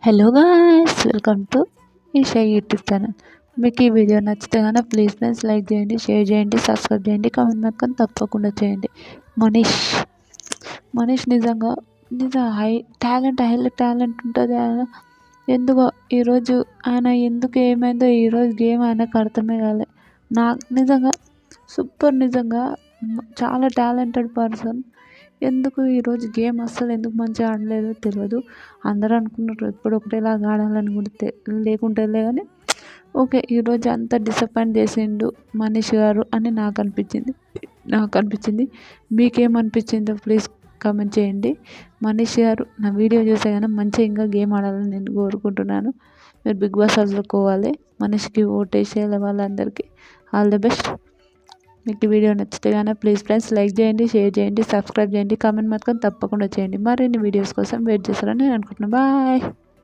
Hello guys, welcome to Isha YouTube channel. మీకు ఈ వీడియో నచ్చితే కనుక ప్లీజ్ ఫ్రెండ్స్ లైక్ చేయండి, షేర్ చేయండి, సబ్స్క్రైబ్ చేయండి, కామెంట్ మాత్రం తప్పకుండా చేయండి. మనీష్ నిజంగా హై టాలెంట్ ఉంటుంది ఆయన. ఎందుకో ఈరోజు ఆయన ఎందుకు ఏమైందో ఈరోజు గేమ్ ఆయనకు అర్థమే కాలే. నాకు నిజంగా నిజంగా చాలా టాలెంటెడ్ పర్సన్. ఎందుకు ఈరోజు గేమ్ అస్సలు ఎందుకు మంచిగా ఆడలేదో తెలియదు. అందరూ అనుకున్నారు ఎప్పుడు ఒకటేలాగా ఆడాలని కూడా లేకుంటే కానీ ఓకే, ఈరోజు అంత డిసప్పాయింట్ చేసిండు మనీష్ గారు అని నాకు అనిపించింది. మీకేమనిపించిందో ప్లీజ్ కామెంట్ చేయండి. మనీష్ గారు నా వీడియో చూసే కానీ మంచిగా ఇంకా గేమ్ ఆడాలని నేను కోరుకుంటున్నాను. మీరు బిగ్ బాస్ హౌస్లో పోవాలి. మనీష్కి ఓటేసేయాలి. వాళ్ళందరికీ ఆల్ ది బెస్ట్. మీకు ఈ వీడియో నచ్చితే కానీ ప్లీజ్ ఫ్రెండ్స్ లైక్ చేయండి, షేర్ చేయండి, సబ్స్క్రైబ్ చేయండి, కామెంట్ మాత్రం తప్పకుండా చేయండి. మరిన్ని వీడియోస్ కోసం వెయిట్ చేస్తారని నేను అనుకుంటున్నాను. బాయ్.